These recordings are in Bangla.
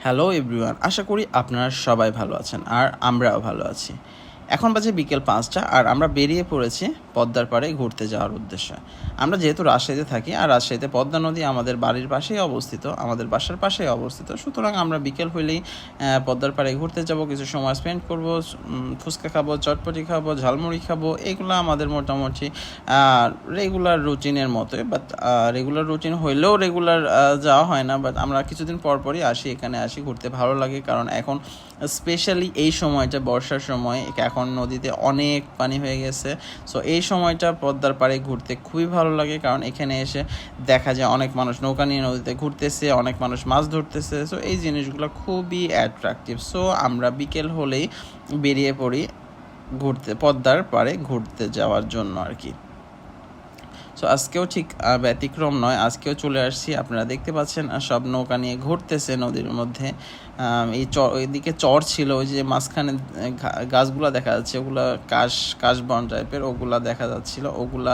হ্যালো এভরিওয়ান, আশা করি আপনারা সবাই ভালো আছেন আর আমরাও ভালো আছি। এখন বাজে বিকেল 5টা আর আমরা বেরিয়ে পড়েছি পদ্মার পাড়ে ঘুরতে যাওয়ার উদ্দেশ্যে। আমরা যেহেতু রাজশাহীতে থাকি আর রাজশাহীতে পদ্মা নদী আমাদের বাড়ির পাশেই অবস্থিত, আমাদের বাসার পাশেই অবস্থিত, সুতরাং আমরা বিকেল হইলেই পদ্মার পাড়ে ঘুরতে যাব, কিছু সময় স্পেন্ড করব, ফুচকা খাবো, চটপটি খাবো, ঝালমুড়ি খাবো। এগুলো আমাদের মোটামুটি রেগুলার রুটিনের মতোই, বাট রেগুলার রুটিন হইলেও রেগুলার যাওয়া হয় না, বাট আমরা কিছুদিন পরই আসি, এখানে আসি, ঘুরতে ভালো লাগে। কারণ এখন স্পেশালি এই সময়টা বর্ষার সময়, এখন নদীতে অনেক পানি হয়ে গেছে। সো এই সময়টা পদ্মার পাড়ে ঘুরতে খুবই ভালো লাগে, কারণ এখানে এসে দেখা যায় অনেক মানুষ নৌকা নিয়ে নদীতে ঘুরতেছে, অনেক মানুষ মাছ ধরতেছে। সো এই জিনিসগুলো খুবই অ্যাট্রাকটিভ। সো আমরা বিকেল হলেই বেরিয়ে পড়ি ঘুরতে, পদ্মার পাড়ে ঘুরতে যাওয়ার জন্য আর কি। সো আজকেও ঠিক ব্যতিক্রম নয়, আজকেও চলে আসছি। আপনারা দেখতে পাচ্ছেন সব নৌকা নিয়ে ঘুরতেছে নদীর মধ্যে। এইদিকে চর ছিল, ওই যে মাঝখানে গাছগুলো দেখা যাচ্ছে, ওগুলা কাশবন টাইপের, ওগুলা দেখা যাচ্ছিল, ওগুলা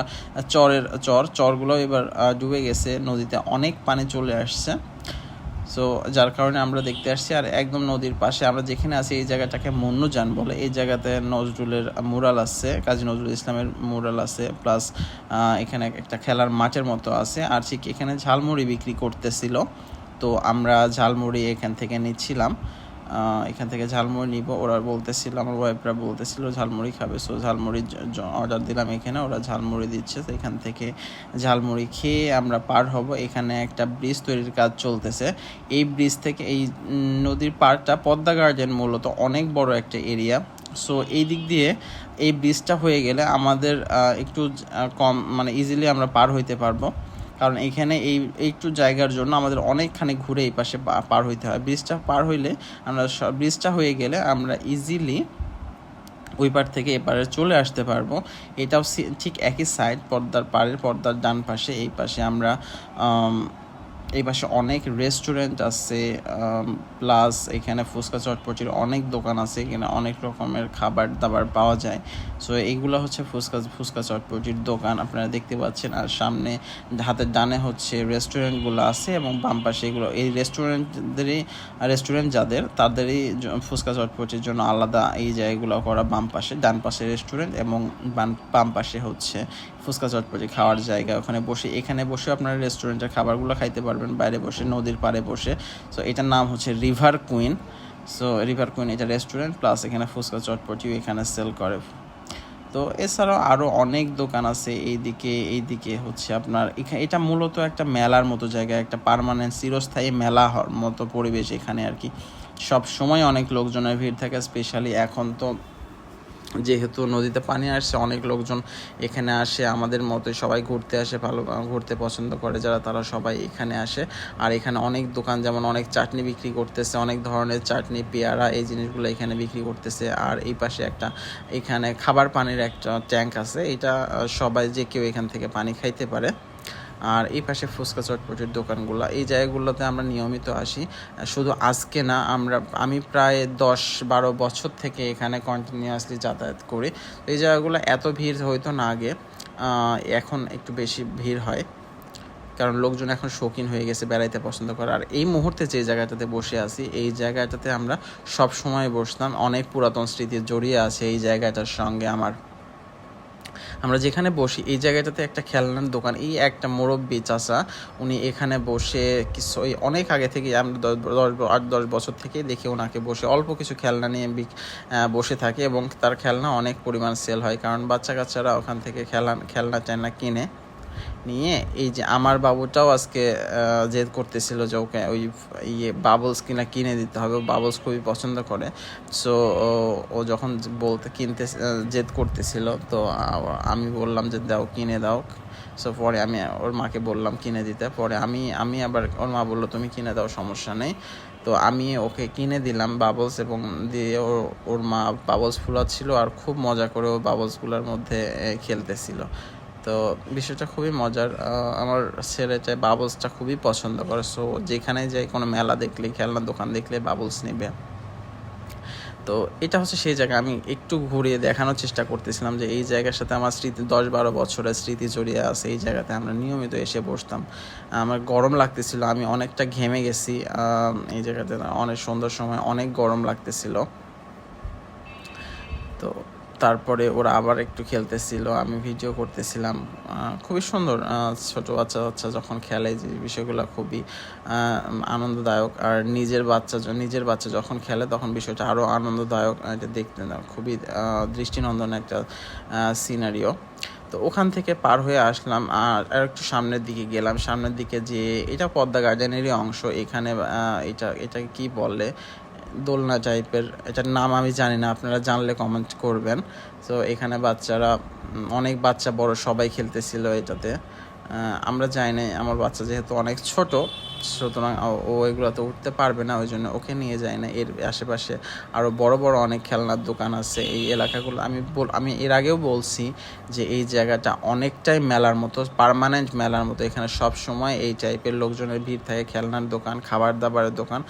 চরগুলো এবার ডুবে গেছে, নদীতে অনেক পানি চলে আসছে। সো যার কারণে আমরা দেখতে আসছি। আর একদম নদীর পাশে আমরা যেখানে আছি, এই জায়গাটাকে মন্নুজান বলে। এই জায়গাতে নজরুলের মুরাল আছে, কাজী নজরুল ইসলামের মুরাল আছে, প্লাস এখানে একটা খেলার মাঠের মতো আছে। আর ঠিক এখানে ঝালমুড়ি বিক্রি করতেছিল, তো আমরা ঝালমুড়ি এখান থেকে নিচ্ছিলাম। এখান থেকে ঝালমুড়ি নিব, ওরা বলতেছিল, আমার ওয়াইফরা বলতেছিল ঝালমুড়ি খাবে। সো ঝালমুড়ি অর্ডার দিলাম এখানে, ওরা ঝালমুড়ি দিচ্ছে। তো এখান থেকে ঝালমুড়ি খেয়ে আমরা পার হব। এখানে একটা ব্রিজ তৈরির কাজ চলতেছে। এই ব্রিজ থেকে এই নদীর পাড়টা পদ্মা গার্ডেন মূলত অনেক বড় একটা এরিয়া। সো এই দিক দিয়ে এই ব্রিজটা হয়ে গেলে আমাদের একটু কম, মানে ইজিলি আমরা পার হইতে পারবো। কারণ এখানে একটু জায়গার জন্য আমাদের অনেকখানি ঘুরে এই পাশে পার হইতে হয়। ব্রিজটা হয়ে গেলে আমরা ইজিলি ওই পার থেকে এপারে চলে আসতে পারবো। এটাও ঠিক একই সাইড, পর্দার ডান পাশে। এই পাশে আমরা এই পাশে অনেক রেস্টুরেন্ট আছে, প্লাস এখানে ফুচকা চটপটির অনেক দোকান আছে, এখানে অনেক রকমের খাবার দাবার পাওয়া যায়। সো এইগুলো হচ্ছে ফুচকা চটপটির দোকান, আপনারা দেখতে পাচ্ছেন। আর সামনে হাতের ডানে হচ্ছে রেস্টুরেন্টগুলো আছে, এবং বাম পাশে এগুলো, এই রেস্টুরেন্ট যাদের, তাদেরই ফুচকা চটপটির জন্য আলাদা এই জায়গাগুলো করা। বাম পাশে, ডান পাশে রেস্টুরেন্ট, এবং বাম পাশে হচ্ছে ফুচকা চটপটি খাওয়ার জায়গা। এখানে বসে আপনারা রেস্টুরেন্টের খাবারগুলো খাইতে পারবেন, বাইরে বসে, নদীর পাড়ে বসে। সো এটার নাম হচ্ছে রিভার কুইন। এটা রেস্টুরেন্ট, প্লাস এখানে ফুচকা চটপটিও এখানে সেল করে। তো এছাড়াও আরও অনেক দোকান আছে এইদিকে হচ্ছে আপনার এটা মূলত একটা মেলার মতো জায়গা, একটা পার্মানেন্ট চিরস্থায়ী মেলা মতো পরিবেশ এখানে আর কি। সব সময় অনেক লোকজনের ভিড় থাকে, স্পেশালি এখন তো যেহেতু নদীতে পানি আসছে, অনেক লোকজন এখানে আসে, আমাদের মতো সবাই ঘুরতে আসে, ঘুরতে পছন্দ করে যারা, তারা সবাই এখানে আসে। আর এখানে অনেক দোকান, যেমন অনেক চাটনি বিক্রি করতেছে, অনেক ধরনের চাটনি, পেয়ারা, এই জিনিসগুলো এখানে বিক্রি করতেছে। আর এই পাশে এখানে খাবার পানির একটা ট্যাঙ্ক আছে, এটা সবাই যে কেউ এখান থেকে পানি খাইতে পারে। আর এই পাশে ফুচকা চটপটির দোকানগুলো, এই জায়গাগুলোতে আমরা নিয়মিত আসি। শুধু আজকে না, আমি প্রায় 10-12 বছর থেকে এখানে কন্টিনিউয়াসলি যাতায়াত করি। এই জায়গাগুলো এত ভিড় হইতো না আগে, এখন একটু বেশি ভিড় হয়, কারণ লোকজন এখন শৌখিন হয়ে গেছে, বেড়াইতে পছন্দ করে। আর এই মুহূর্তে যে জায়গাটাতে বসে আছি, এই জায়গাটাতে আমরা সব সময় বসতাম, অনেক পুরাতন স্মৃতি জড়িয়ে আছে এই জায়গাটার সঙ্গে আমরা যেখানে বসি এই জায়গাটাতে একটা খেলনার দোকান, এই একটা মুরব্বী চাচা, উনি এখানে বসে কিছু অনেক আগে থেকে, আমরা 8-10 বছর থেকে দেখি ওনাকে বসে অল্প কিছু খেলনা নিয়ে বসে থাকে, এবং তার খেলনা অনেক পরিমাণ সেল হয়, কারণ বাচ্চা কাচ্চারা ওখান থেকে খেলনা টেলনা কিনে নিয়ে। এই যে আমার বাবুটাও আজকে জেদ করতেছিল যে ওকে ওই বাবলস কিনে দিতে হবে, বাবলস খুবই পছন্দ করে। সো ও যখন জেদ করতেছিল, তো আমি বললাম যে দাও, কিনে দাও। সো পরে আমি ওর মাকে বললাম কিনে দিতে, পরে আমি আবার, ওর মা বললো তুমি কিনে দাও, সমস্যা নেই। তো আমি ওকে কিনে দিলাম বাবলস, এবং দিয়ে ওর মা বাবলস ফুলাচ্ছিল, আর খুব মজা করে ও বাবলসগুলোর মধ্যে খেলতেছিল। তো বিষয়টা খুবই মজার। আমার ছেলেটা বাবলসটা খুবই পছন্দ করে, সো যেখানে যাই, কোনো মেলা দেখলে, খেলনার দোকান দেখলে বাবলস নেবে। তো এটা হচ্ছে সেই জায়গা, আমি একটু ঘুরিয়ে দেখানোর চেষ্টা করতেছিলাম যে এই জায়গার সাথে আমার স্মৃতি 10-12 বছরের স্মৃতি জড়িয়ে আছে। এই জায়গাতে আমরা নিয়মিত এসে বসতাম। আমার গরম লাগতেছিল, আমি অনেকটা ঘেমে গেছি। এই জায়গাতে অনেক সুন্দর সময়, অনেক গরম লাগতেছিল। তো তারপরে ওরা আবার একটু খেলতেছিল, আমি ভিডিও করতেছিলাম। খুবই সুন্দর, ছোট বাচ্চা যখন খেলে যে বিষয়গুলো খুবই আনন্দদায়ক। আর নিজের বাচ্চা যখন খেলে তখন বিষয়টা আরও আনন্দদায়ক। এটা দেখতে খুবই দৃষ্টিনন্দন একটা সিনারিও। তো ওখান থেকে পার হয়ে আসলাম আর একটু সামনের দিকে গেলাম। সামনের দিকে যে এটা পদ্মা গার্ডেনেরই অংশ। এখানে এটাকে কি বলে, দোলনা টাইপের, এটার নাম আমি জানি না, আপনারা জানলে কমেন্ট করবেন। তো এখানে বাচ্চারা, অনেক বাচ্চা বড় সবাই খেলতেছিল এটাতে। আমরা যাই নাই, আমার বাচ্চা যেহেতু অনেক ছোট, সুতরাং ও এগুলোতে উঠতে পারবে না, ওই জন্য ওকে নিয়ে যায় না। এর আশেপাশে আরও বড় বড় অনেক খেলনার দোকান আছে। এই এলাকাগুলো আমি এর আগেও বলছি যে এই জায়গাটা অনেকটাই মেলার মতো, পার্মানেন্ট মেলার মতো। এখানে সব সময় এই টাইপের লোকজনের ভিড় থাকে, খেলনার দোকান, খাবার দাবারের দোকান,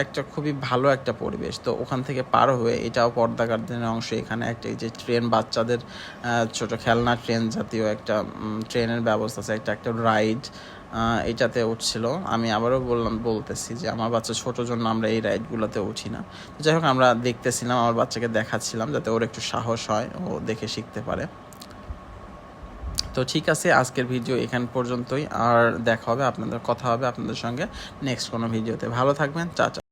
একটা খুবই ভালো একটা পরিবেশ। তো ওখান থেকে পার হয়ে, এটাও পদ্মা গার্ডেনের অংশ। এখানে একটা এই যে ট্রেন, বাচ্চাদের ছোট খেলনা ট্রেন জাতীয় একটা ট্রেনের ব্যবস্থা আছে, একটা রাইড, এটাতে উঠছিল। আমি আবারও বলতেছি যে আমার বাচ্চা ছোটোর জন্য আমরা এই রাইডগুলোতে উঠি না। যাই হোক, আমরা দেখতেছিলাম, আমার বাচ্চাকে দেখাচ্ছিলাম যাতে ওর একটু সাহস হয়, ও দেখে শিখতে পারে। তো ঠিক আছে, আজকের ভিডিও এখান পর্যন্তই। আর দেখা হবে, কথা হবে আপনাদের সঙ্গে নেক্সট কোনো ভিডিওতে। ভালো থাকবেন, টাটা।